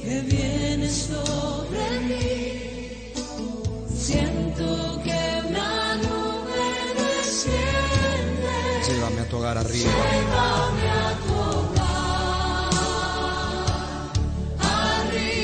que viene sobre mí. Siento que una nube desciende. Llévame a tu hogar arriba. Llévame a tu hogar arriba.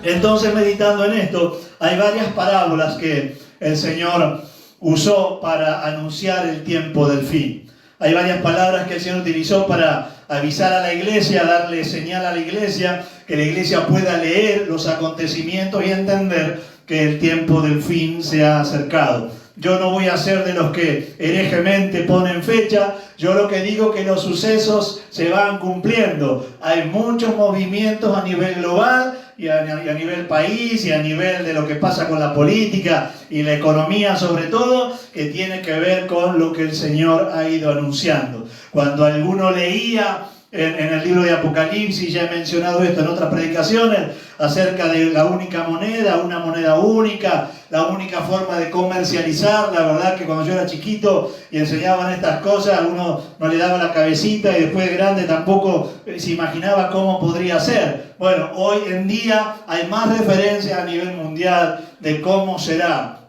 Entonces, meditando en esto, hay varias parábolas que el Señor usó para anunciar el tiempo del fin. Hay varias palabras que el Señor utilizó para avisar a la iglesia, darle señal a la iglesia, que la iglesia pueda leer los acontecimientos y entender que el tiempo del fin se ha acercado. Yo no voy a ser de los que herejemente ponen fecha. Yo lo que digo que los sucesos se van cumpliendo. Hay muchos movimientos a nivel global y a nivel país y a nivel de lo que pasa con la política y la economía sobre todo, que tiene que ver con lo que el Señor ha ido anunciando. Cuando alguno leía en el libro de Apocalipsis, ya he mencionado esto en otras predicaciones, acerca de la única moneda, una moneda única, la única forma de comercializar. La verdad que cuando yo era chiquito y enseñaban estas cosas, uno no le daba la cabecita y después de grande tampoco se imaginaba cómo podría ser. Bueno, hoy en día hay más referencias a nivel mundial de cómo será,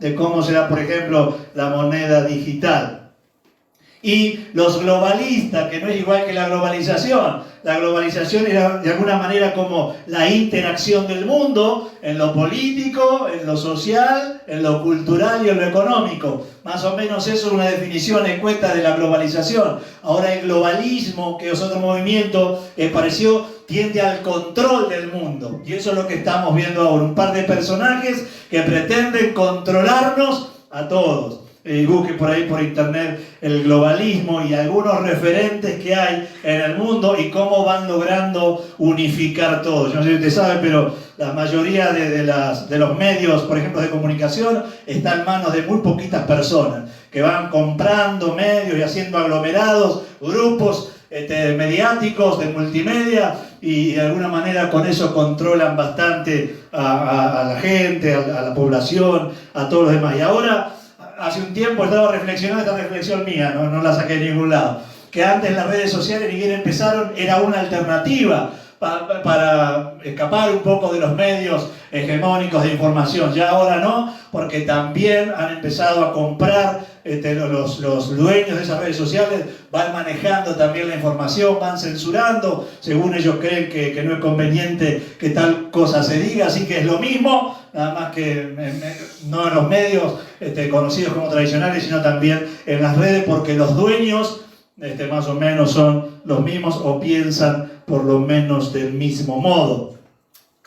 por ejemplo, la moneda digital. Y los globalistas, que no es igual que la globalización. La globalización era de alguna manera como la interacción del mundo en lo político, en lo social, en lo cultural y en lo económico. Más o menos eso es una definición escueta de la globalización. Ahora el globalismo, que es otro movimiento parecido, tiende al control del mundo. Y eso es lo que estamos viendo ahora. Un par de personajes que pretenden controlarnos a todos. Busque por ahí por internet el globalismo y algunos referentes que hay en el mundo y cómo van logrando unificar todo. Yo no sé si usted sabe, pero la mayoría de los medios, por ejemplo, de comunicación, está en manos de muy poquitas personas que van comprando medios y haciendo aglomerados, grupos mediáticos de multimedia, y de alguna manera con eso controlan bastante a la gente, a la población, a todos los demás. Y ahora, hace un tiempo estaba reflexionando, esta reflexión mía, no la saqué de ningún lado, que antes las redes sociales ni bien empezaron, era una alternativa para escapar un poco de los medios hegemónicos de información. Ya ahora no, porque también han empezado a comprar, los dueños de esas redes sociales van manejando también la información, van censurando, según ellos creen que no es conveniente que tal cosa se diga, así que es lo mismo, nada más que no en los medios conocidos como tradicionales, sino también en las redes, porque los dueños más o menos son los mismos o piensan por lo menos del mismo modo.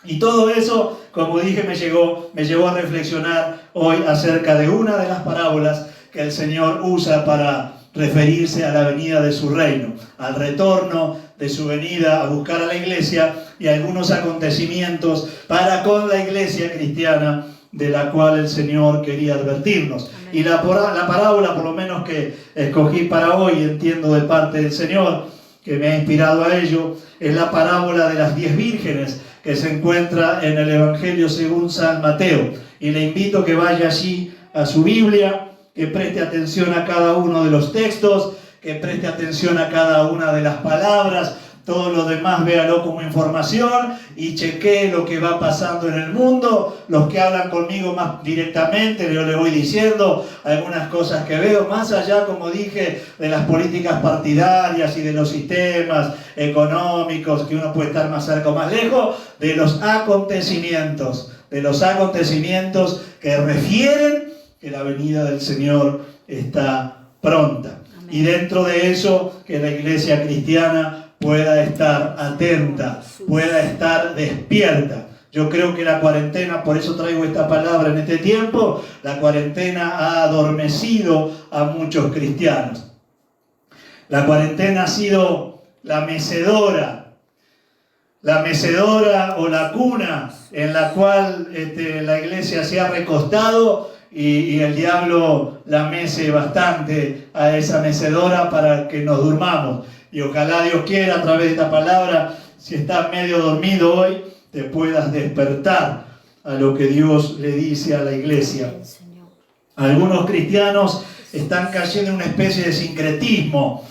Y todo eso, como dije, me llevó a reflexionar hoy acerca de una de las parábolas que el Señor usa para referirse a la venida de su reino, al retorno de su venida a buscar a la iglesia y a algunos acontecimientos para con la iglesia cristiana de la cual el Señor quería advertirnos. Amén. Y la parábola, por lo menos que escogí para hoy, entiendo de parte del Señor, que me ha inspirado a ello, es la parábola de las 10 vírgenes que se encuentra en el Evangelio según San Mateo. Y le invito a que vaya allí a su Biblia, que preste atención a cada uno de los textos, que preste atención a cada una de las palabras. Todo lo demás véalo como información y chequee lo que va pasando en el mundo. Los que hablan conmigo más directamente, yo les voy diciendo algunas cosas que veo, más allá, como dije, de las políticas partidarias y de los sistemas económicos, que uno puede estar más cerca o más lejos, de los acontecimientos que refieren que la venida del Señor está pronta. Amén. Y dentro de eso, que la iglesia cristiana pueda estar atenta, pueda estar despierta. Yo creo que la cuarentena, por eso traigo esta palabra en este tiempo, la cuarentena ha adormecido a muchos cristianos. La cuarentena ha sido la mecedora o la cuna en la cual la iglesia se ha recostado y el diablo la mece bastante a esa mecedora para que nos durmamos. Y ojalá Dios quiera, a través de esta palabra, si estás medio dormido hoy, te puedas despertar a lo que Dios le dice a la iglesia. Algunos cristianos están cayendo en una especie de sincretismo.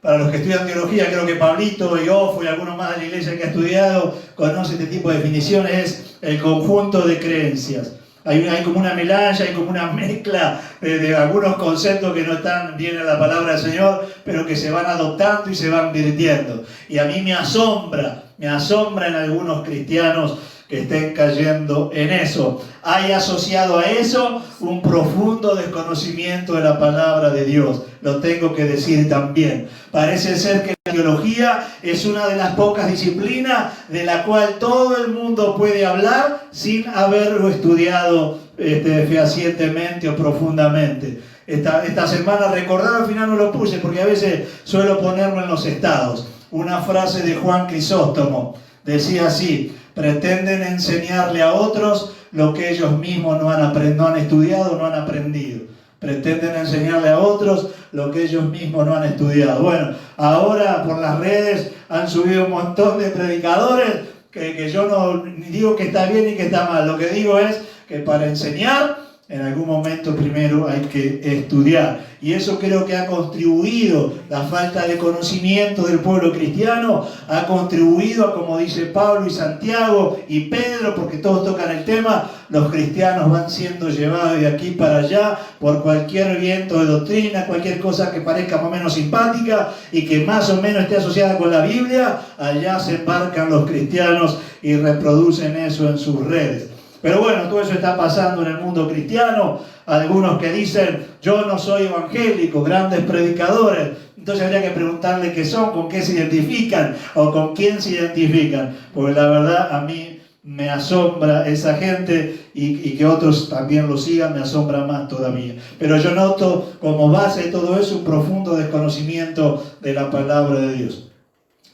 Para los que estudian teología, creo que Pablito y Ofo y algunos más de la iglesia que ha estudiado conocen este tipo de definiciones, es el conjunto de creencias. Hay como una melange, hay como una mezcla de algunos conceptos que no están bien en la palabra del Señor, pero que se van adoptando y se van virtiendo. Y a mí me asombra en algunos cristianos que estén cayendo en eso. Hay asociado a eso un profundo desconocimiento de la palabra de Dios. Lo tengo que decir también. Parece ser que la teología es una de las pocas disciplinas de la cual todo el mundo puede hablar sin haberlo estudiado fehacientemente o profundamente. Esta semana recordar, al final no lo puse porque a veces suelo ponerlo en los estados. Una frase de Juan Crisóstomo decía así: pretenden enseñarle a otros lo que ellos mismos no han estudiado, no han aprendido. Pretenden enseñarle a otros lo que ellos mismos no han estudiado. Bueno, ahora por las redes han subido un montón de predicadores que yo no digo que está bien ni que está mal. Lo que digo es que para enseñar, en algún momento primero hay que estudiar. Y eso creo que ha contribuido, la falta de conocimiento del pueblo cristiano, ha contribuido a, como dice Pablo y Santiago y Pedro, porque todos tocan el tema, los cristianos van siendo llevados de aquí para allá por cualquier viento de doctrina, cualquier cosa que parezca más o menos simpática y que más o menos esté asociada con la Biblia, allá se embarcan los cristianos y reproducen eso en sus redes. Pero bueno, todo eso está pasando en el mundo cristiano. Algunos que dicen, yo no soy evangélico, grandes predicadores. Entonces habría que preguntarle qué son, con qué se identifican o con quién se identifican. Porque la verdad a mí me asombra esa gente y que otros también lo sigan, me asombra más todavía. Pero yo noto como base de todo eso un profundo desconocimiento de la palabra de Dios.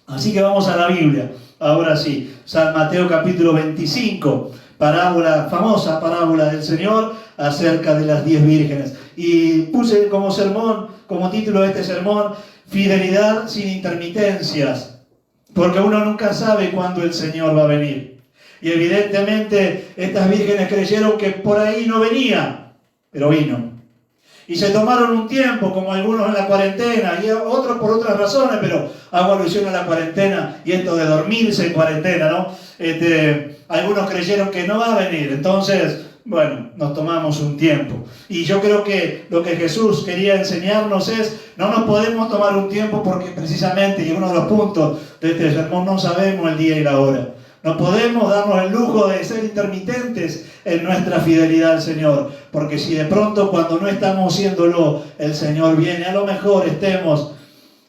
Así que vamos a la Biblia. Ahora sí, San Mateo capítulo 25. Famosa parábola del Señor acerca de las 10 vírgenes. Y puse como sermón, como título de este sermón, fidelidad sin intermitencias. Porque uno nunca sabe cuándo el Señor va a venir. Y evidentemente estas vírgenes creyeron que por ahí no venía, pero vino. Y se tomaron un tiempo, como algunos en la cuarentena, y otros por otras razones, pero hago alusión a la cuarentena y esto de dormirse en cuarentena, ¿no? Algunos creyeron que no va a venir, entonces, bueno, nos tomamos un tiempo. Y yo creo que lo que Jesús quería enseñarnos es, no nos podemos tomar un tiempo porque precisamente, y uno de los puntos de este sermón, no sabemos el día y la hora. No podemos darnos el lujo de ser intermitentes en nuestra fidelidad al Señor, porque si de pronto cuando no estamos haciéndolo, el Señor viene, a lo mejor estemos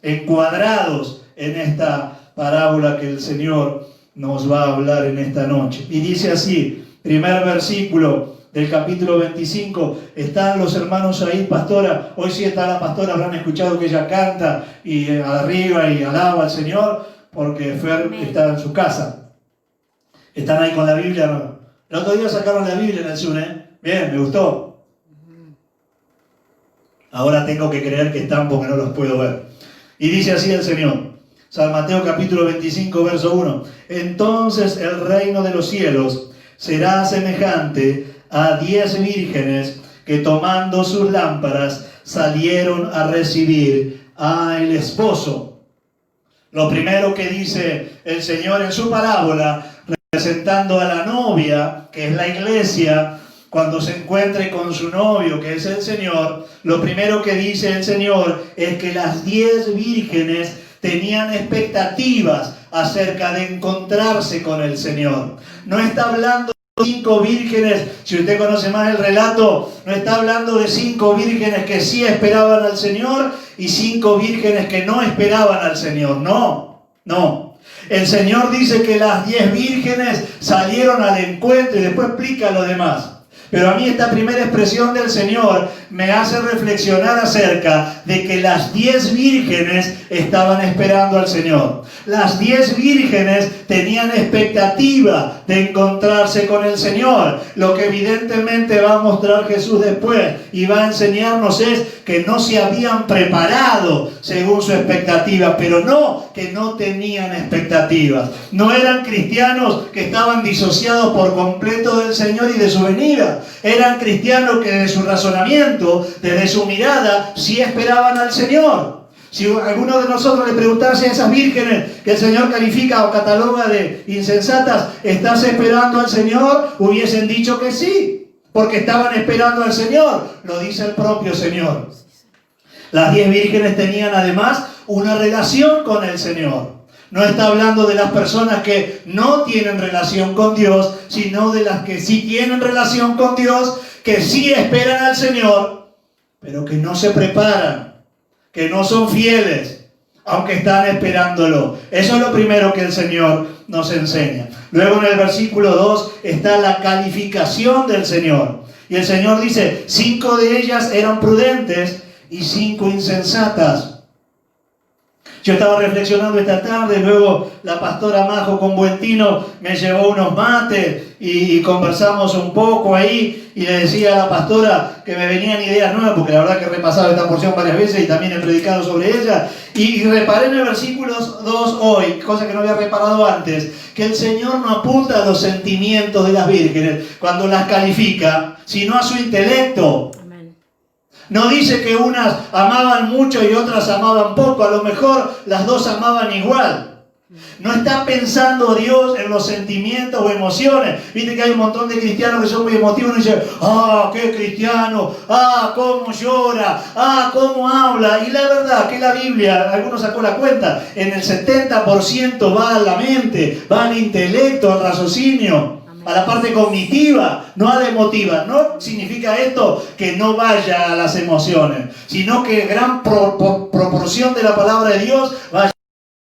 encuadrados en esta parábola que el Señor nos va a hablar en esta noche. Y dice así, primer versículo del capítulo 25, están los hermanos ahí, pastora, hoy sí está la pastora, habrán escuchado que ella canta y arriba y alaba al Señor, porque Fer está en su casa. ¿Están ahí con la Biblia? No. El otro día sacaron la Biblia en el Zoom, ¿eh? Bien, me gustó. Ahora tengo que creer que están porque no los puedo ver. Y dice así el Señor. San Mateo capítulo 25, verso 1. Entonces el reino de los cielos será semejante a 10 vírgenes que tomando sus lámparas salieron a recibir al esposo. Lo primero que dice el Señor en su parábola, presentando a la novia, que es la iglesia, cuando se encuentre con su novio, que es el Señor, lo primero que dice el Señor es que las 10 vírgenes tenían expectativas acerca de encontrarse con el Señor. No está hablando de 5 vírgenes, si usted conoce más el relato, no está hablando de 5 vírgenes que sí esperaban al Señor y 5 vírgenes que no esperaban al Señor. No. El Señor dice que las 10 vírgenes salieron al encuentro y después explica lo demás. Pero a mí esta primera expresión del Señor me hace reflexionar acerca de que las 10 vírgenes estaban esperando al Señor. Las 10 vírgenes tenían expectativa de encontrarse con el Señor. Lo que evidentemente va a mostrar Jesús después y va a enseñarnos es que no se habían preparado según su expectativa, pero no que no tenían expectativas. No eran cristianos que estaban disociados por completo del Señor y de su venida. Eran cristianos que desde su razonamiento, desde su mirada, sí esperaban al Señor. Si alguno de nosotros le preguntase a esas vírgenes que el Señor califica o cataloga de insensatas, ¿estás esperando al Señor? Hubiesen dicho que sí, porque estaban esperando al Señor. Lo dice el propio Señor. Las 10 vírgenes tenían además una relación con el Señor. No está hablando de las personas que no tienen relación con Dios, sino de las que sí tienen relación con Dios, que sí esperan al Señor, pero que no se preparan, que no son fieles, aunque están esperándolo. Eso es lo primero que el Señor nos enseña. Luego en el versículo 2 está la calificación del Señor. Y el Señor dice, 5 de ellas eran prudentes y 5 insensatas. Yo estaba reflexionando esta tarde, luego la pastora Majo con buen tino me llevó unos mates y conversamos un poco ahí y le decía a la pastora que me venían ideas nuevas, porque la verdad que he repasado esta porción varias veces y también he predicado sobre ella, y reparé en el versículo 2 hoy, cosa que no había reparado antes, que el Señor no apunta a los sentimientos de las vírgenes cuando las califica, sino a su intelecto. No dice que unas amaban mucho y otras amaban poco. A lo mejor las dos amaban igual. No está pensando Dios en los sentimientos o emociones. Viste que hay un montón de cristianos que son muy emotivos y dicen, ¡ah, qué cristiano! ¡Ah, cómo llora! ¡Ah, cómo habla! Y la verdad que la Biblia, algunos sacó la cuenta, en el 70% va a la mente, va al intelecto, al raciocinio, a la parte cognitiva, no a la emotiva. No significa esto que no vaya a las emociones, sino que gran proporción de la palabra de Dios vaya al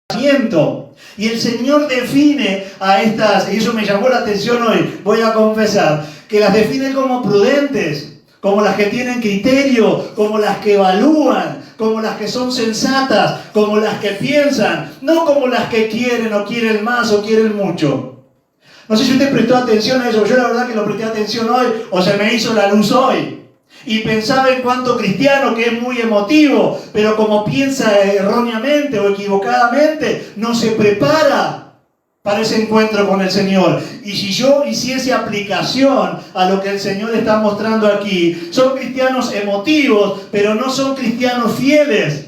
pensamiento. Y el Señor define a estas, y eso me llamó la atención hoy, voy a confesar, que las define como prudentes, como las que tienen criterio, como las que evalúan, como las que son sensatas, como las que piensan, no como las que quieren o quieren más o quieren mucho. No sé si usted prestó atención a eso, yo la verdad que lo presté atención hoy, o se me hizo la luz hoy. Y pensaba en cuánto cristiano que es muy emotivo, pero como piensa erróneamente o equivocadamente, no se prepara para ese encuentro con el Señor. Y si yo hiciese aplicación a lo que el Señor está mostrando aquí, son cristianos emotivos, pero no son cristianos fieles.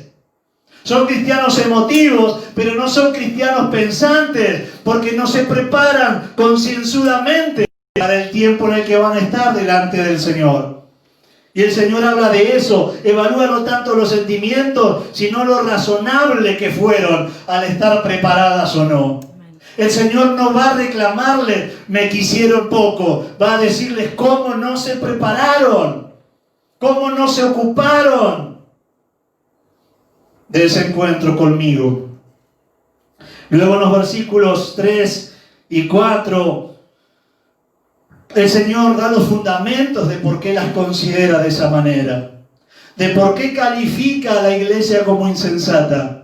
Son cristianos emotivos, pero no son cristianos pensantes, porque no se preparan concienzudamente para el tiempo en el que van a estar delante del Señor. Y el Señor habla de eso, evalúa no tanto los sentimientos, sino lo razonable que fueron al estar preparadas o no. El Señor no va a reclamarles, me quisieron poco, va a decirles cómo no se prepararon, cómo no se ocuparon de ese encuentro conmigo. Luego en los versículos 3 y 4, el Señor da los fundamentos de por qué las considera de esa manera, de por qué califica a la iglesia como insensata.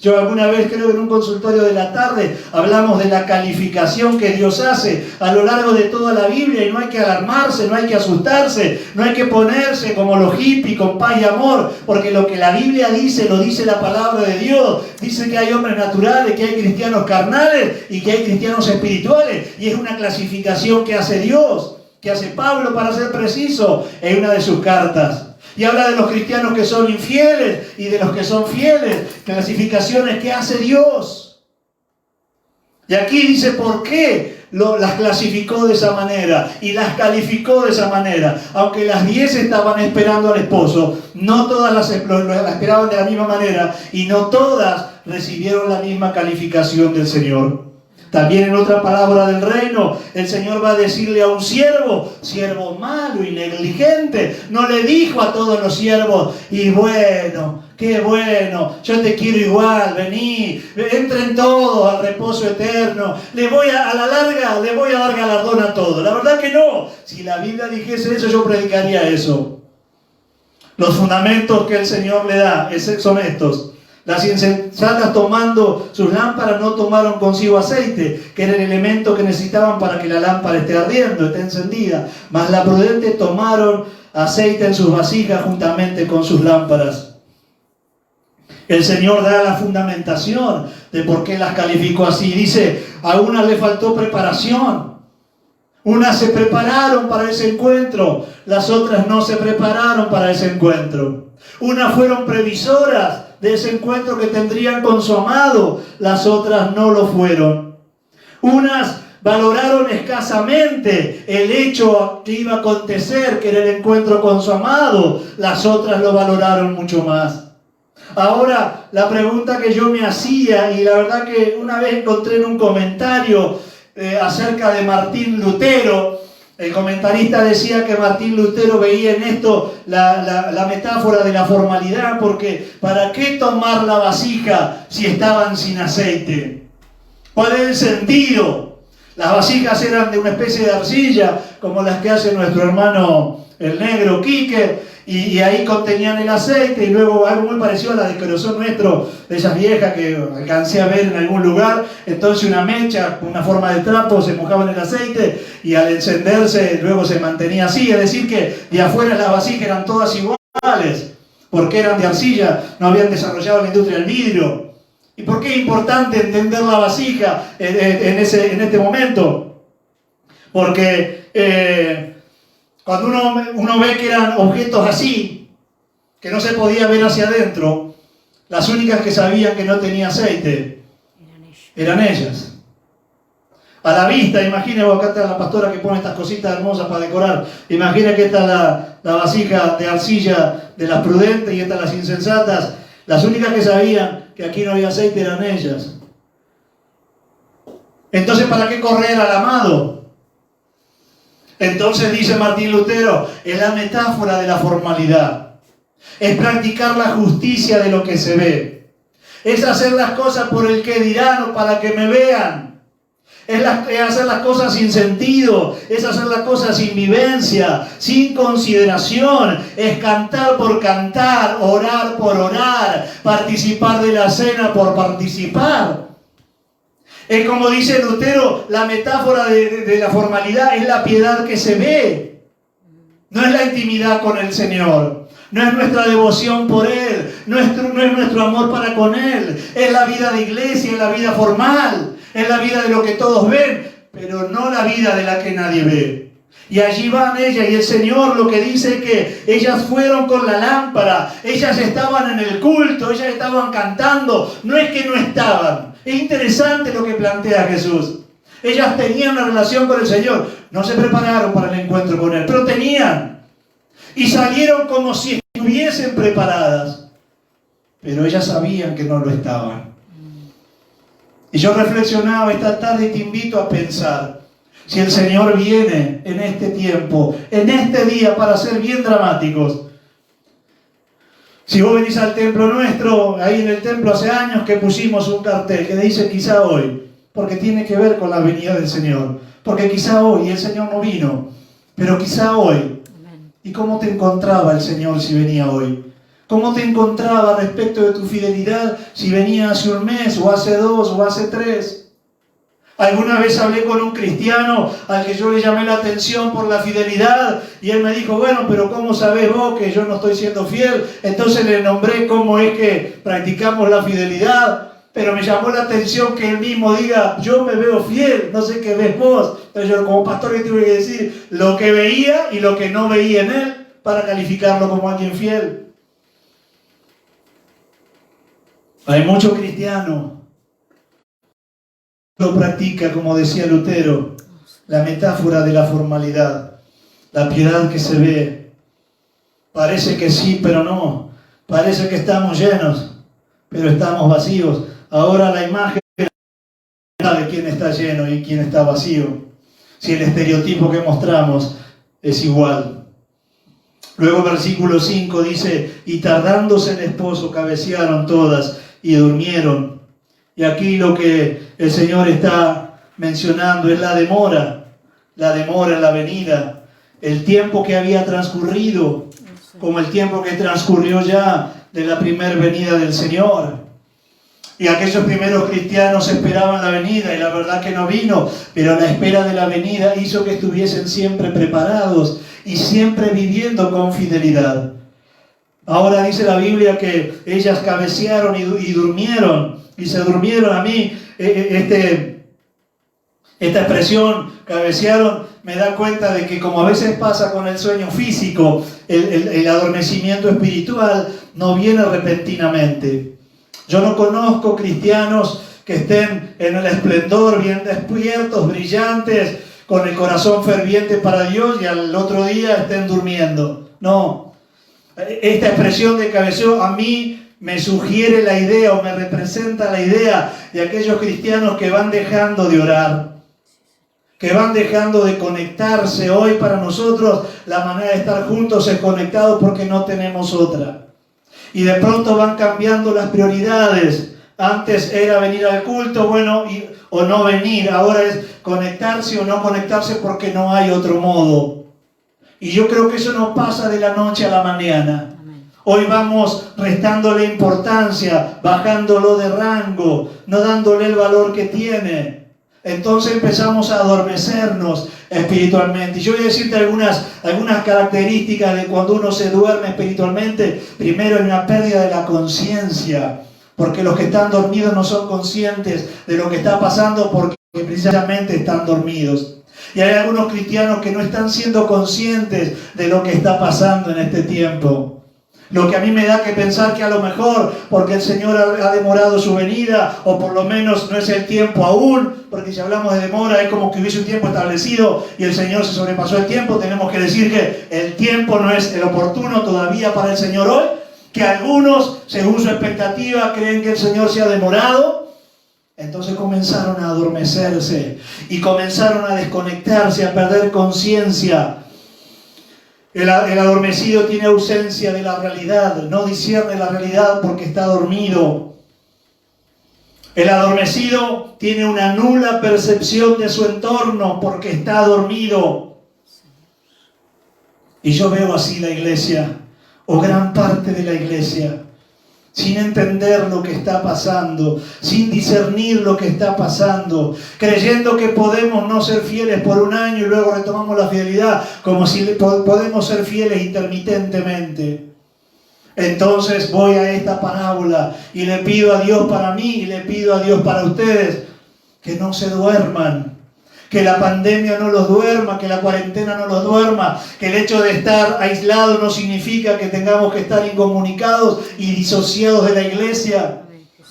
Yo alguna vez, creo que en un consultorio de la tarde, hablamos de la calificación que Dios hace a lo largo de toda la Biblia, y no hay que alarmarse, no hay que asustarse, no hay que ponerse como los hippies con paz y amor, porque lo que la Biblia dice, lo dice la palabra de Dios. Dice que hay hombres naturales, que hay cristianos carnales y que hay cristianos espirituales, y es una clasificación que hace Dios, que hace Pablo, para ser preciso, en una de sus cartas. Y habla de los cristianos que son infieles y de los que son fieles, clasificaciones que hace Dios. Y aquí dice por qué las clasificó de esa manera y las calificó de esa manera. Aunque las 10 estaban esperando al esposo, no todas las esperaban de la misma manera y no todas recibieron la misma calificación del Señor. También en otra palabra del reino, el Señor va a decirle a un siervo, siervo malo y negligente. No le dijo a todos los siervos, y bueno, qué bueno, yo te quiero igual, vení, entren todos al reposo eterno. A la larga le voy a dar galardón a todos. La verdad que no. Si la Biblia dijese eso, yo predicaría eso. Los fundamentos que el Señor le da son estos. Las insensatas, tomando sus lámparas, no tomaron consigo aceite, que era el elemento que necesitaban para que la lámpara esté ardiendo, esté encendida. Mas las prudentes tomaron aceite en sus vasijas juntamente con sus lámparas. El Señor da la fundamentación de por qué las calificó así. Dice, a unas le faltó preparación. Unas se prepararon para ese encuentro, las otras no se prepararon para ese encuentro. Unas fueron previsoras de ese encuentro que tendrían con su amado, las otras no lo fueron. Unas valoraron escasamente el hecho que iba a acontecer, que era el encuentro con su amado, las otras lo valoraron mucho más. Ahora, la pregunta que yo me hacía, y la verdad que una vez encontré en un comentario acerca de Martín Lutero, el comentarista decía que Martín Lutero veía en esto la metáfora de la formalidad, porque ¿para qué tomar la vasija si estaban sin aceite? ¿Cuál es el sentido? Las vasijas eran de una especie de arcilla, como las que hace nuestro hermano el negro Quique, y ahí contenían el aceite, y luego algo muy parecido a la de querosón nuestro, de esas viejas que alcancé a ver en algún lugar. Entonces una mecha, una forma de trapo, se mojaba en el aceite, y al encenderse luego se mantenía así. Es decir que de afuera las vasijas eran todas iguales, porque eran de arcilla, no habían desarrollado la industria del vidrio. ¿Y por qué es importante entender la vasija en este momento? Porque cuando uno ve que eran objetos así, que no se podía ver hacia adentro, las únicas que sabían que no tenía aceite eran ellas. A la vista, imagine, acá está la pastora que pone estas cositas hermosas para decorar. Imagine que esta es la vasija de arcilla de las prudentes y estas las insensatas. Las únicas que sabían que aquí no había aceite eran ellas. Entonces, ¿para qué correr al amado? Entonces dice Martín Lutero, es la metáfora de la formalidad. Es practicar la justicia de lo que se ve. Es hacer las cosas por el que dirán o para que me vean. Es hacer las cosas sin sentido. Es hacer las cosas sin vivencia, sin consideración. Es cantar por cantar, orar por orar, participar de la cena por participar. Es como dice Lutero, la metáfora de la formalidad es la piedad que se ve. No es la intimidad con el Señor. No es nuestra devoción por Él. No es nuestro amor para con Él. Es la vida de iglesia, es la vida formal. Es la vida de lo que todos ven, pero no la vida de la que nadie ve. Y allí van ellas, y el Señor lo que dice es que ellas fueron con la lámpara. Ellas estaban en el culto, ellas estaban cantando. No es que no estaban. Es interesante lo que plantea Jesús. Ellas tenían una relación con el Señor. No se prepararon para el encuentro con Él, pero tenían. Y salieron como si estuviesen preparadas. Pero ellas sabían que no lo estaban. Y yo reflexionaba esta tarde y te invito a pensar. Si el Señor viene en este tiempo, en este día, para ser bien dramáticos. Si vos venís al templo nuestro, ahí en el templo hace años que pusimos un cartel que dice quizá hoy, porque tiene que ver con la venida del Señor, porque quizá hoy, y el Señor no vino, pero quizá hoy. ¿Y cómo te encontraba el Señor si venía hoy? ¿Cómo te encontraba respecto de tu fidelidad si venía hace un mes, o hace 2, o hace 3? Alguna vez hablé con un cristiano al que yo le llamé la atención por la fidelidad y él me dijo, bueno, pero ¿cómo sabés vos que yo no estoy siendo fiel? Entonces le nombré cómo es que practicamos la fidelidad, pero me llamó la atención que él mismo diga, yo me veo fiel, no sé qué ves vos. Entonces yo como pastor le tuve que decir lo que veía y lo que no veía en él para calificarlo como alguien fiel. Hay muchos cristianos lo practica, como decía Lutero, la metáfora de la formalidad, la piedad que se ve. Parece que sí, pero no. Parece que estamos llenos, pero estamos vacíos. Ahora la imagen de quién está lleno y quién está vacío, si el estereotipo que mostramos es igual. Luego versículo 5 dice, y tardándose el esposo cabecearon todas y durmieron. Y aquí lo que el Señor está mencionando es la demora en la venida, el tiempo que había transcurrido, como el tiempo que transcurrió ya de la primera venida del Señor. Y aquellos primeros cristianos esperaban la venida y la verdad que no vino, pero la espera de la venida hizo que estuviesen siempre preparados y siempre viviendo con fidelidad. Ahora dice la Biblia que ellas cabecearon y durmieron. Y se durmieron. A mí esta expresión, cabecearon, me da cuenta de que como a veces pasa con el sueño físico, el adormecimiento espiritual no viene repentinamente. Yo no conozco cristianos que estén en el esplendor, bien despiertos, brillantes, con el corazón ferviente para Dios y al otro día estén durmiendo. No. Esta expresión de cabeceo a mí me sugiere la idea o me representa la idea de aquellos cristianos que van dejando de orar, que van dejando de conectarse. Hoy para nosotros la manera de estar juntos es conectados porque no tenemos otra. Y de pronto van cambiando las prioridades. Antes era venir al culto, bueno, o no venir. Ahora es conectarse o no conectarse porque no hay otro modo. Y yo creo que eso no pasa de la noche a la mañana. Hoy vamos restándole importancia, bajándolo de rango, no dándole el valor que tiene. Entonces empezamos a adormecernos espiritualmente. Y yo voy a decirte algunas características de cuando uno se duerme espiritualmente. Primero, hay una pérdida de la conciencia, porque los que están dormidos no son conscientes de lo que está pasando porque precisamente están dormidos. Y hay algunos cristianos que no están siendo conscientes de lo que está pasando en este tiempo. Lo que a mí me da que pensar que a lo mejor, porque el Señor ha demorado su venida, o por lo menos no es el tiempo aún, porque si hablamos de demora es como que hubiese un tiempo establecido y el Señor se sobrepasó el tiempo. Tenemos que decir que el tiempo no es el oportuno todavía para el Señor hoy, que algunos, según su expectativa, creen que el Señor se ha demorado. Entonces comenzaron a adormecerse y comenzaron a desconectarse, a perder conciencia. El adormecido tiene ausencia de la realidad, no discierne la realidad porque está dormido. El adormecido tiene una nula percepción de su entorno porque está dormido. Y yo veo así la iglesia, o gran parte de la iglesia, sin entender lo que está pasando, sin discernir lo que está pasando, creyendo que podemos no ser fieles por un año y luego retomamos la fidelidad, como si podemos ser fieles intermitentemente. Entonces voy a esta parábola y le pido a Dios para mí y le pido a Dios para ustedes que no se duerman. Que la pandemia no los duerma, que la cuarentena no los duerma, que el hecho de estar aislados no significa que tengamos que estar incomunicados y disociados de la iglesia,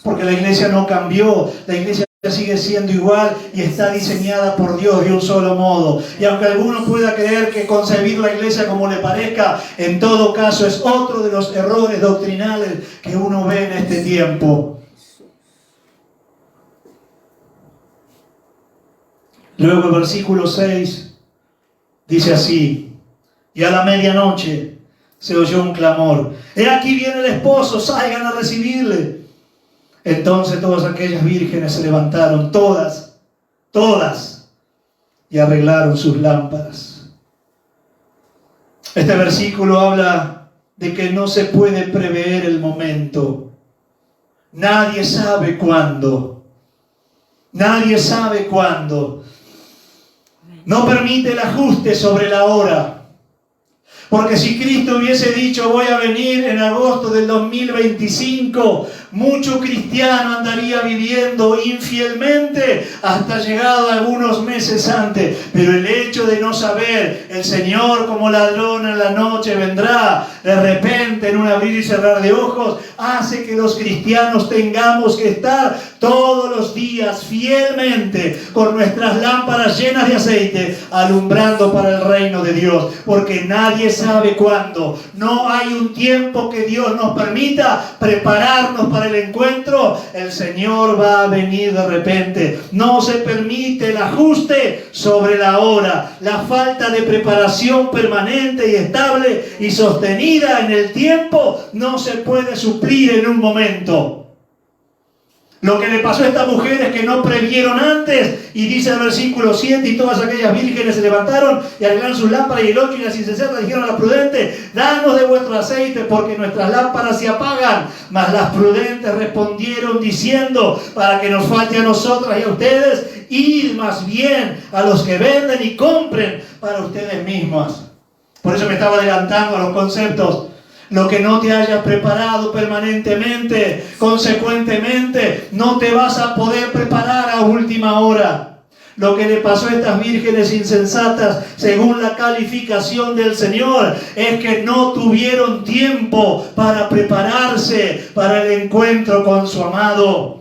porque la iglesia no cambió, la iglesia sigue siendo igual y está diseñada por Dios de un solo modo. Y aunque alguno pueda creer que concebir la iglesia como le parezca, en todo caso es otro de los errores doctrinales que uno ve en este tiempo. Luego el versículo 6 dice así: y a la medianoche se oyó un clamor. He aquí viene el esposo, salgan a recibirle. Entonces todas aquellas vírgenes se levantaron, todas, y arreglaron sus lámparas. Este versículo habla de que no se puede prever el momento. Nadie sabe cuándo. Nadie sabe cuándo. No permite el ajuste sobre la hora. Porque si Cristo hubiese dicho voy a venir en agosto del 2025, mucho cristiano andaría viviendo infielmente hasta llegado algunos meses antes. Pero el hecho de no saber, el Señor como ladrón en la noche vendrá de repente en un abrir y cerrar de ojos, hace que los cristianos tengamos que estar todos los días fielmente con nuestras lámparas llenas de aceite, alumbrando para el reino de Dios. Porque nadie sabe cuándo. No hay un tiempo que Dios nos permita prepararnos para el encuentro. El Señor va a venir de repente. No se permite el ajuste sobre la hora. La falta de preparación permanente y estable y sostenida en el tiempo no se puede suplir en un momento. Lo que le pasó a esta mujer es que no previeron antes, y dice el versículo 7, y todas aquellas vírgenes se levantaron y arreglaron sus lámparas, y el 8 y las insensatas dijeron a las prudentes: danos de vuestro aceite, porque nuestras lámparas se apagan. Mas las prudentes respondieron diciendo: para que nos falte a nosotras y a ustedes, id más bien a los que venden y compren para ustedes mismas. Por eso me estaba adelantando a los conceptos. Lo que no te hayas preparado permanentemente, consecuentemente, no te vas a poder preparar a última hora. Lo que le pasó a estas vírgenes insensatas, según la calificación del Señor, es que no tuvieron tiempo para prepararse para el encuentro con su amado.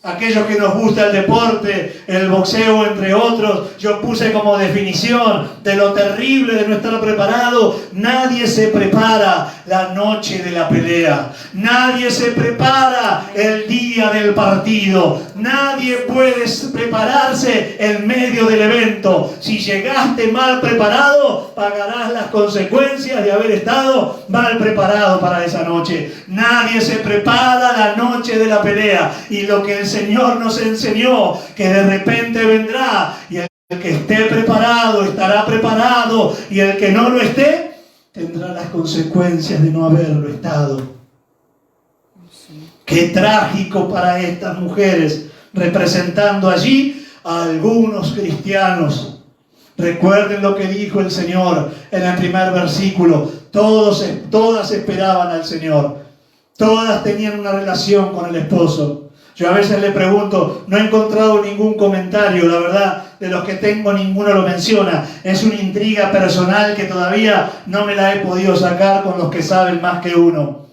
Aquellos que nos gusta el deporte, el boxeo, entre otros, yo puse como definición de lo terrible de no estar preparado. Nadie se prepara la noche de la pelea. Nadie se prepara el día del partido. Nadie puede prepararse en medio del evento. Si llegaste mal preparado, pagarás las consecuencias de haber estado mal preparado para esa noche. Nadie se prepara la noche de la pelea. Y lo que el Señor nos enseñó, que de repente vendrá, y el que esté preparado estará preparado, y el que no lo esté tendrá las consecuencias de no haberlo estado. Qué trágico para estas mujeres, representando allí a algunos cristianos. Recuerden lo que dijo el Señor en el primer versículo. Todas esperaban al Señor. Todas tenían una relación con el esposo. Yo a veces le pregunto, no he encontrado ningún comentario, la verdad, de los que tengo ninguno lo menciona. Es una intriga personal que todavía no me la he podido sacar con los que saben más que uno.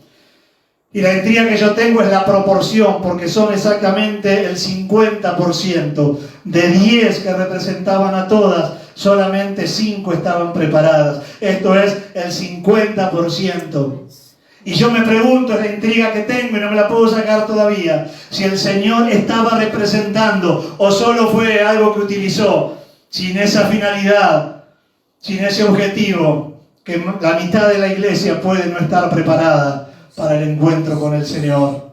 Y la intriga que yo tengo es la proporción, porque son exactamente el 50%. De 10 que representaban a todas, solamente 5 estaban preparadas. Esto es el 50%. Y yo me pregunto, es la intriga que tengo y no me la puedo sacar todavía, si el Señor estaba representando o solo fue algo que utilizó sin esa finalidad, sin ese objetivo, que la mitad de la iglesia puede no estar preparada para el encuentro con el Señor.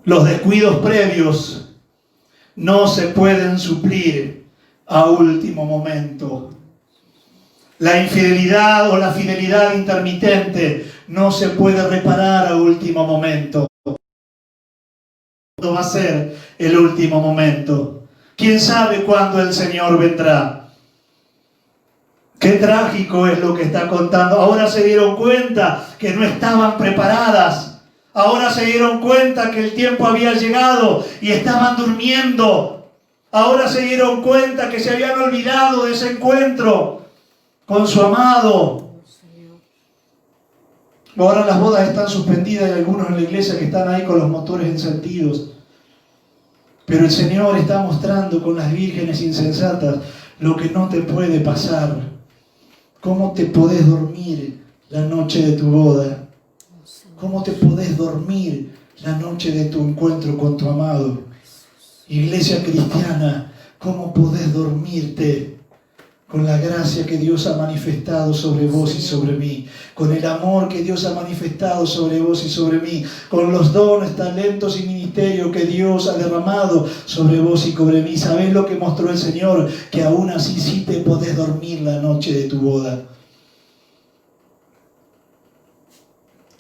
Los descuidos previos no se pueden suplir a último momento. La infidelidad o la fidelidad intermitente no se puede reparar a último momento. ¿Cuándo va a ser el último momento? ¿Quién sabe cuándo el Señor vendrá? Qué trágico es lo que está contando. Ahora se dieron cuenta que no estaban preparadas. Ahora se dieron cuenta que el tiempo había llegado y estaban durmiendo. Ahora se dieron cuenta que se habían olvidado de ese encuentro con su amado. Ahora las bodas están suspendidas y algunos en la iglesia que están ahí con los motores encendidos. Pero el Señor está mostrando con las vírgenes insensatas lo que no te puede pasar. ¿Cómo te podés dormir la noche de tu boda? ¿Cómo te podés dormir la noche de tu encuentro con tu amado? Iglesia cristiana, ¿cómo podés dormirte con la gracia que Dios ha manifestado sobre vos y sobre mí, con el amor que Dios ha manifestado sobre vos y sobre mí, con los dones, talentos y ministerios que Dios ha derramado sobre vos y sobre mí? ¿Sabés lo que mostró el Señor? Que aún así sí te podés dormir la noche de tu boda.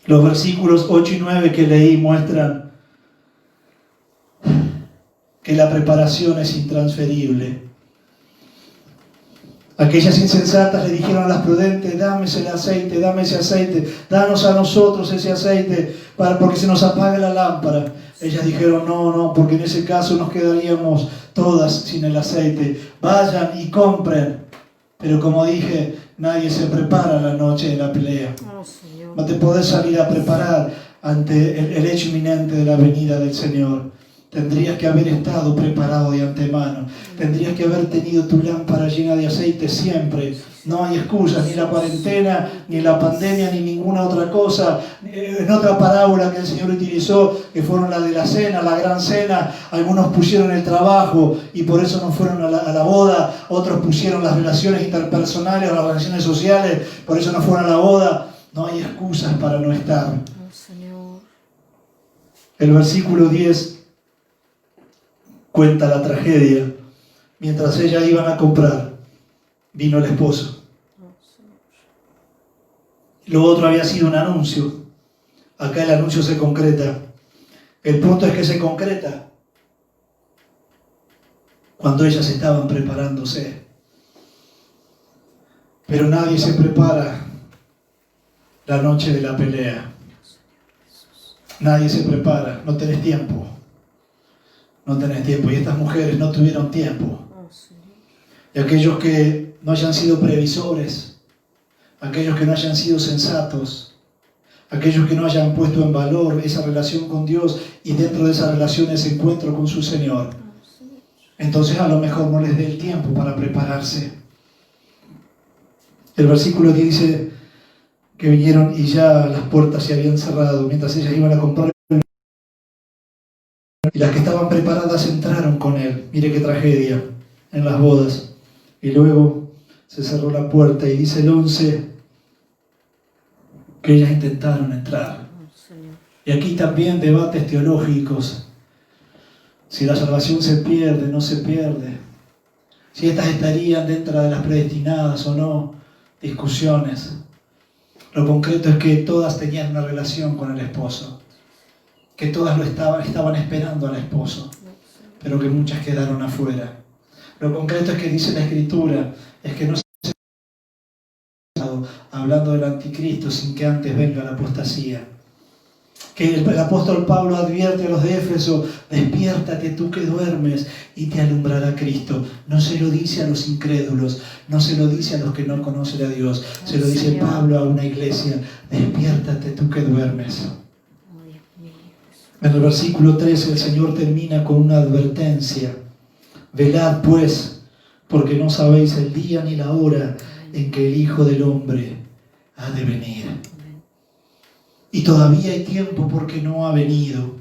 Los versículos 8 y 9 que leí muestran que la preparación es intransferible. Aquellas insensatas le dijeron a las prudentes: dame ese aceite, danos a nosotros ese aceite, porque se nos apaga la lámpara. Ellas dijeron: no, porque en ese caso nos quedaríamos todas sin el aceite. Vayan y compren. Pero como dije, nadie se prepara la noche de la pelea. No te podés salir a preparar ante el hecho inminente de la venida del Señor. Tendrías que haber estado preparado de antemano. Tendrías que haber tenido tu lámpara llena de aceite siempre. No hay excusas, ni la cuarentena, ni la pandemia, ni ninguna otra cosa. En otra parábola que el Señor utilizó, que fueron la de la cena, la gran cena, algunos pusieron el trabajo y por eso no fueron a la boda. Otros pusieron las relaciones interpersonales o las relaciones sociales, por eso no fueron a la boda. No hay excusas para no estar. El versículo 10 cuenta la tragedia. Mientras ellas iban a comprar, vino el esposo. Lo otro había sido un anuncio. Acá el anuncio se concreta. El punto es que se concreta cuando ellas estaban preparándose. Pero nadie se prepara la noche de la pelea. Nadie se prepara, no tenés tiempo. no tenés tiempo. Y estas mujeres no tuvieron tiempo. Oh, Señor. Y aquellos que no hayan sido previsores, aquellos que no hayan sido sensatos, aquellos que no hayan puesto en valor esa relación con Dios y dentro de esa relación ese encuentro con su Señor, entonces a lo mejor no les dé el tiempo para prepararse. El versículo 10 dice que vinieron y ya las puertas se habían cerrado mientras ellas iban a comprar. Y las que estaban preparadas entraron con él. Mire qué tragedia en las bodas. Y luego se cerró la puerta y dice el 11 que ellas intentaron entrar. Y aquí también debates teológicos. Si la salvación se pierde, no se pierde. Si estas estarían dentro de las predestinadas o no. Discusiones. Lo concreto es que todas tenían una relación con el esposo. Que todas estaban esperando al esposo. Pero que muchas quedaron afuera. Lo concreto es que dice la Escritura, es que no se hablando del anticristo sin que antes venga la apostasía. Que el apóstol Pablo advierte a los de Éfeso, despiértate tú que duermes y te alumbrará Cristo. No se lo dice a los incrédulos, no se lo dice a los que no conocen a Dios, se lo dice Pablo a una iglesia, despiértate tú que duermes. En el versículo 13 el Señor termina con una advertencia. Velad pues, porque no sabéis el día ni la hora en que el Hijo del Hombre ha de venir. Y todavía hay tiempo porque no ha venido.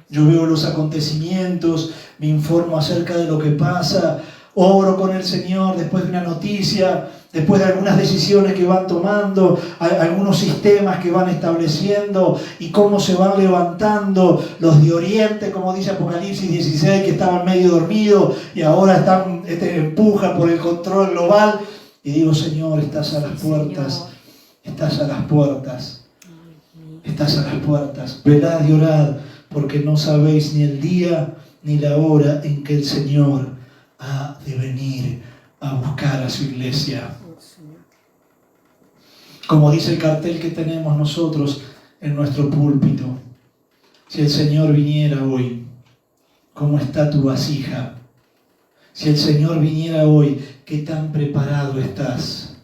Yo veo los acontecimientos, me informo acerca de lo que pasa, oro con el Señor después de una noticia, después de algunas decisiones que van tomando, algunos sistemas que van estableciendo y cómo se van levantando los de Oriente, como dice Apocalipsis 16, que estaban medio dormidos y ahora están empujan por el control global. Y digo, Señor, estás a las puertas, estás a las puertas. Estás a las puertas, velad y orad, porque no sabéis ni el día ni la hora en que el Señor ha de venir a buscar a su iglesia. Como dice el cartel que tenemos nosotros en nuestro púlpito, si el Señor viniera hoy, ¿cómo está tu vasija? Si el Señor viniera hoy, ¿qué tan preparado estás?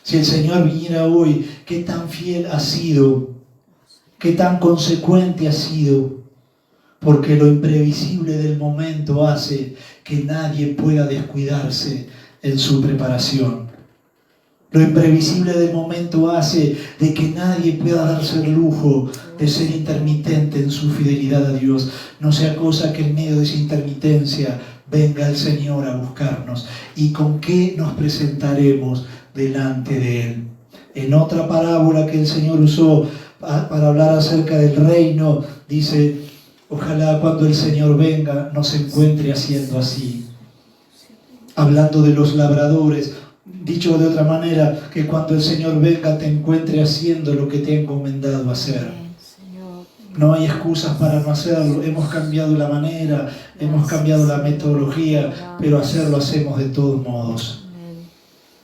Si el Señor viniera hoy, ¿qué tan fiel has sido? ¿Qué tan consecuente has sido? Porque lo imprevisible del momento hace que nadie pueda descuidarse en su preparación. Lo imprevisible del momento hace de que nadie pueda darse el lujo de ser intermitente en su fidelidad a Dios. No sea cosa que en medio de esa intermitencia venga el Señor a buscarnos. ¿Y con qué nos presentaremos delante de Él? En otra parábola que el Señor usó para hablar acerca del reino, dice, ojalá cuando el Señor venga nos encuentre haciendo así. Hablando de los labradores, dicho de otra manera, que cuando el Señor venga te encuentre haciendo lo que te ha encomendado hacer. No hay excusas para no hacerlo. Hemos cambiado la manera, hemos cambiado la metodología, pero hacerlo hacemos de todos modos.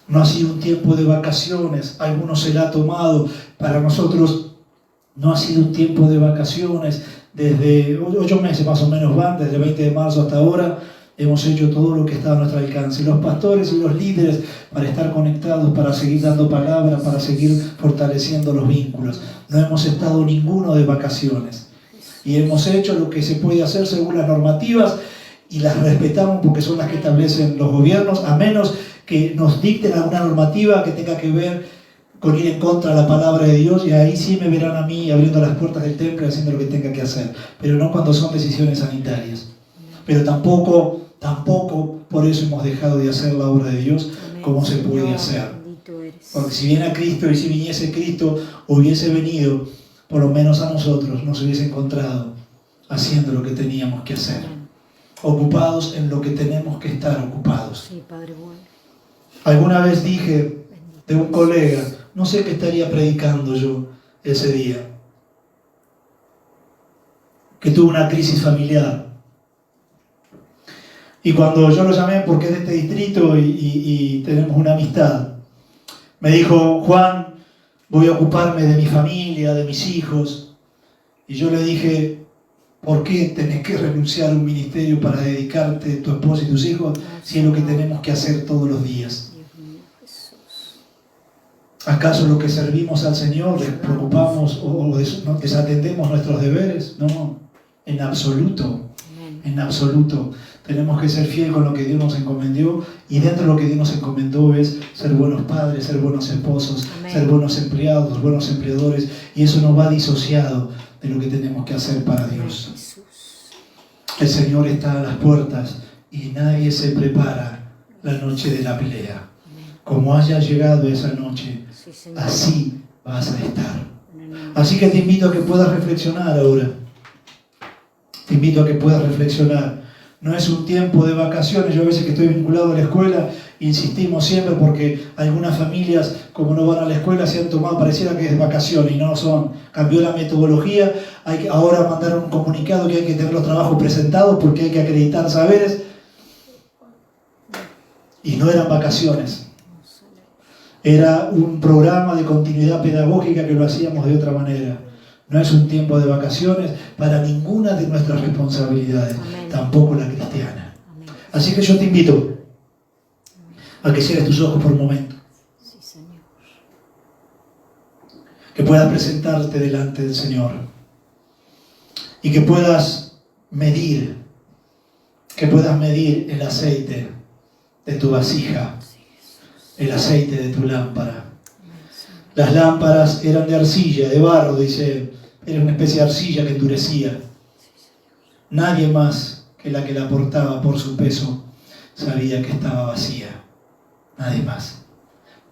No ha sido un tiempo de vacaciones, algunos se la ha tomado. Para nosotros no ha sido un tiempo de vacaciones. Desde 8 meses más o menos van, desde el 20 de marzo hasta ahora, hemos hecho todo lo que está a nuestro alcance. Los pastores y los líderes para estar conectados, para seguir dando palabra, para seguir fortaleciendo los vínculos. No hemos estado ninguno de vacaciones. Y hemos hecho lo que se puede hacer según las normativas y las respetamos porque son las que establecen los gobiernos, a menos que nos dicten alguna normativa que tenga que ver con ir en contra de la palabra de Dios, y ahí sí me verán a mí abriendo las puertas del templo y haciendo lo que tenga que hacer, pero no cuando son decisiones sanitarias. Pero tampoco por eso hemos dejado de hacer la obra de Dios como se puede hacer. Porque si viene a Cristo y si viniese Cristo hubiese venido, por lo menos a nosotros nos hubiese encontrado haciendo lo que teníamos que hacer, ocupados en lo que tenemos que estar ocupados. Alguna vez dije de un colega, no sé qué estaría predicando yo ese día, que tuvo una crisis familiar. Y cuando yo lo llamé, porque es de este distrito y tenemos una amistad, me dijo, Juan, voy a ocuparme de mi familia, de mis hijos. Y yo le dije, ¿Por qué tenés que renunciar a un ministerio para dedicarte a tu esposa y tus hijos si es lo que tenemos que hacer todos los días? ¿Acaso lo que servimos al Señor les preocupamos o desatendemos nuestros deberes? No, en absoluto, en absoluto. Tenemos que ser fieles con lo que Dios nos encomendó, y dentro de lo que Dios nos encomendó es ser buenos padres, ser buenos esposos, ser buenos empleados, buenos empleadores, y eso no va disociado de lo que tenemos que hacer para Dios. El Señor está a las puertas y nadie se prepara la noche de la pelea. Como haya llegado esa noche, así vas a estar. Así que te invito a que puedas reflexionar ahora. Te invito a que puedas reflexionar. No es un tiempo de vacaciones. Yo a veces que estoy vinculado a la escuela, insistimos siempre porque algunas familias, como no van a la escuela, se han tomado, pareciera que es vacaciones y no lo son. Cambió la metodología. Hay que ahora mandar un comunicado que hay que tener los trabajos presentados porque hay que acreditar saberes. Y no eran vacaciones. Era un programa de continuidad pedagógica que lo hacíamos de otra manera. No es un tiempo de vacaciones para ninguna de nuestras responsabilidades, tampoco la cristiana. Así que yo te invito a que cierres tus ojos por un momento. Que puedas presentarte delante del Señor y que puedas medir el aceite de tu vasija, el aceite de tu lámpara. Las lámparas eran de arcilla, de barro, dice, era una especie de arcilla que endurecía. Nadie más que la portaba por su peso sabía que estaba vacía. Nadie más.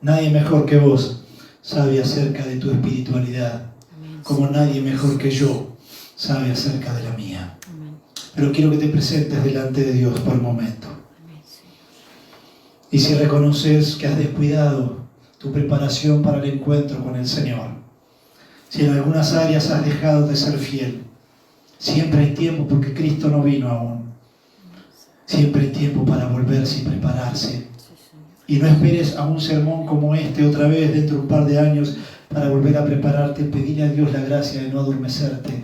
Nadie mejor que vos sabe acerca de tu espiritualidad, como nadie mejor que yo sabe acerca de la mía. Pero quiero que te presentes delante de Dios por un momento. Y si reconoces que has descuidado tu preparación para el encuentro con el Señor, si en algunas áreas has dejado de ser fiel, siempre hay tiempo porque Cristo no vino aún. Siempre hay tiempo para volverse y prepararse. Y no esperes a un sermón como este otra vez dentro de un par de años para volver a prepararte. Pedile a Dios la gracia de no adormecerte.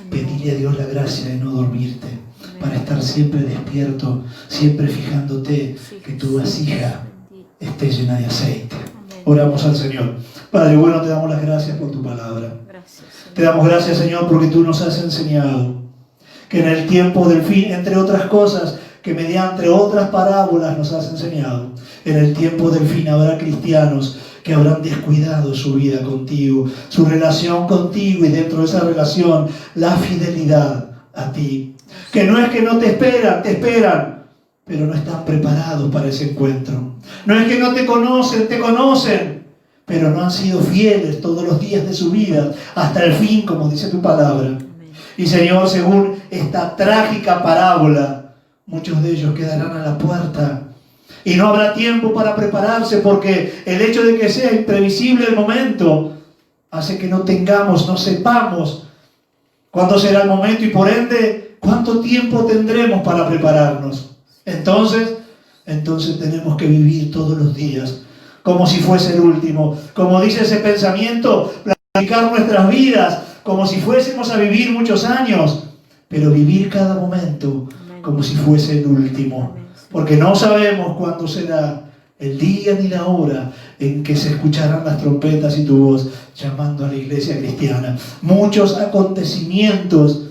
Pedile a Dios la gracia de no dormirte. Para estar siempre despierto, siempre fijándote que tu vasija esté llena de aceite. Oramos al Señor. Padre bueno, te damos las gracias por tu palabra. Te damos gracias, Señor, porque tú nos has enseñado que en el tiempo del fin, entre otras cosas, que mediante otras parábolas nos has enseñado, en el tiempo del fin habrá cristianos que habrán descuidado su vida contigo, su relación contigo, y dentro de esa relación la fidelidad a ti. Que no es que no te esperan, pero no están preparados para ese encuentro. No es que no te conocen, pero no han sido fieles todos los días de su vida hasta el fin, como dice tu palabra. Y Señor, según esta trágica parábola, muchos de ellos quedarán a la puerta y no habrá tiempo para prepararse, porque el hecho de que sea imprevisible el momento hace que no sepamos cuándo será el momento y por ende cuánto tiempo tendremos para prepararnos. Entonces tenemos que vivir todos los días como si fuese el último. Como dice ese pensamiento, planificar nuestras vidas como si fuésemos a vivir muchos años, pero vivir cada momento como si fuese el último. Porque no sabemos cuándo será el día ni la hora en que se escucharán las trompetas y tu voz llamando a la iglesia cristiana. Muchos acontecimientos,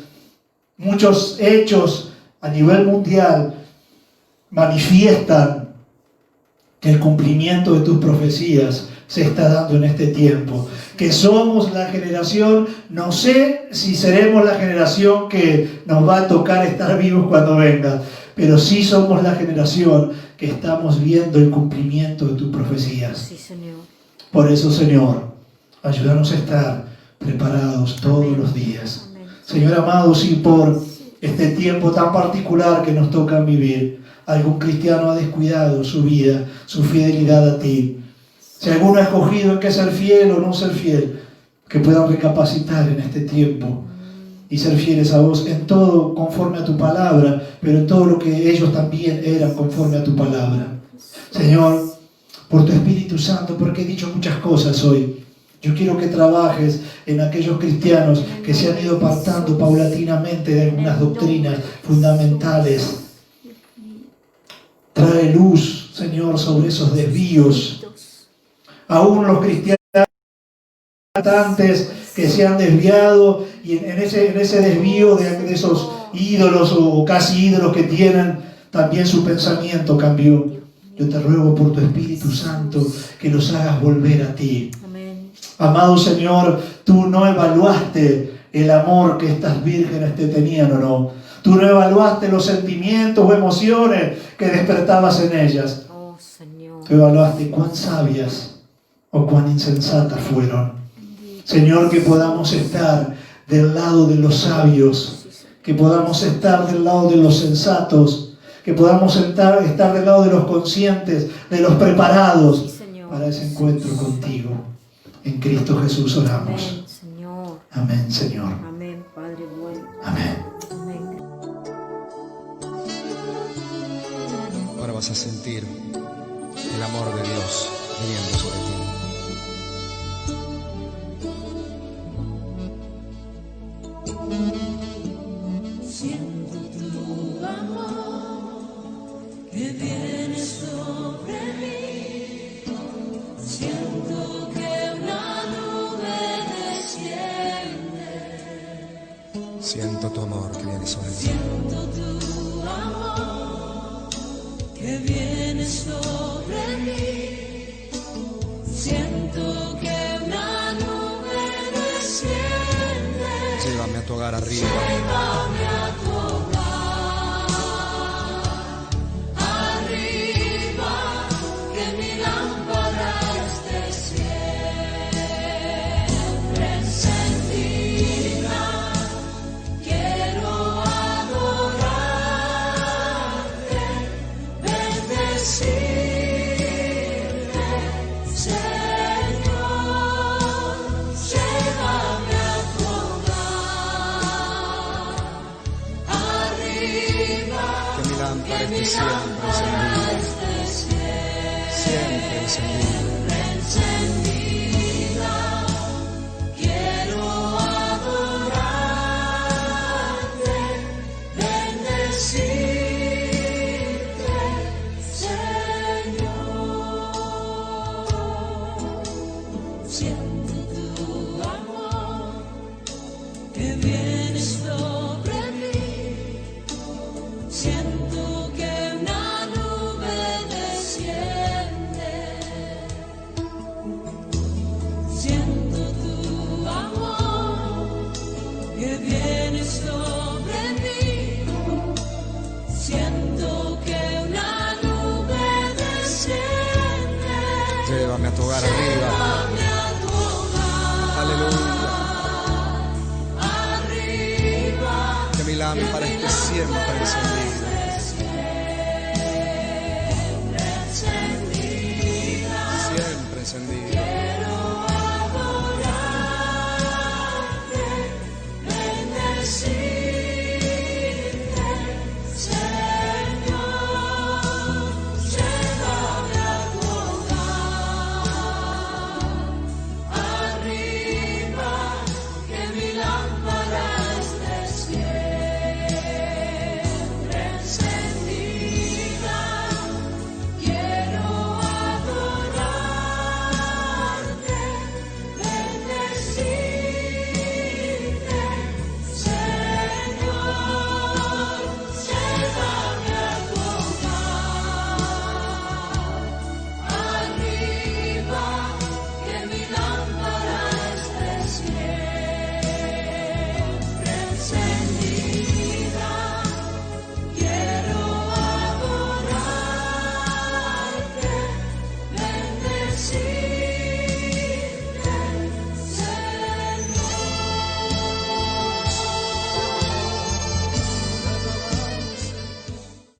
muchos hechos a nivel mundial manifiestan que el cumplimiento de tus profecías se está dando en este tiempo. Que somos la generación, no sé si seremos la generación que nos va a tocar estar vivos cuando venga, pero sí somos la generación que estamos viendo el cumplimiento de tus profecías. Sí, Señor. Por eso, Señor, ayúdanos a estar preparados todos los días. Amén. Señor amado, si por este tiempo tan particular que nos toca vivir, algún cristiano ha descuidado su vida, su fidelidad a ti, si alguno ha escogido en qué ser fiel o no ser fiel, que puedan recapacitar en este tiempo y ser fieles a vos en todo conforme a tu palabra, pero en todo lo que ellos también eran conforme a tu palabra. Señor, por tu Espíritu Santo, porque he dicho muchas cosas hoy, Yo quiero que trabajes en aquellos cristianos que se han ido apartando paulatinamente de algunas doctrinas fundamentales. Trae luz, Señor, sobre esos desvíos. Aún los cristianos que se han desviado y en ese desvío de esos ídolos o casi ídolos que tienen, también su pensamiento cambió. Yo te ruego por tu Espíritu Santo que los hagas volver a ti. Amén. Amado Señor, tú no evaluaste el amor que estas vírgenes te tenían o no. Tú no evaluaste los sentimientos o emociones que despertabas en ellas. Oh, Señor. Tú evaluaste cuán sabias o cuán insensatas fueron. Señor, que podamos estar del lado de los sabios, que podamos estar del lado de los sensatos, que podamos estar del lado de los conscientes, de los preparados para ese encuentro contigo. En Cristo Jesús oramos. Amén, Señor. Amén, Señor. Amén, Padre bueno. Amén. Amén. Ahora vas a sentir el amor de Dios viniendo sobre ti. Siento tu amor que viene sobre mí. Siento que una nube desciende. Siento tu amor que viene sobre ti. Siento tu amor que viene sobre mí. Siento que una nube desciende. Llévame a tu hogar arriba. Llévame a tu hogar arriba, que mi lámpara esté siempre encendida. Quiero adorarte, bendecirte, Señor. Llévame a tu hogar arriba, Que mi lámpara esté siempre encendida. Siempre encendida. quiero adorarte, bendecirte, Señor. Siento tu amor que viene sobre mí. Siento que una nube desciende. Siento tu amor que viene sobre mí. Siento que una nube desciende. Llévame a tu hogar arriba. Llévame a tu hogar Aleluya. arriba, Que mi lámpara esté siempre encendida. encendida. Siempre encendida. Quiero adorarte, bendecirte,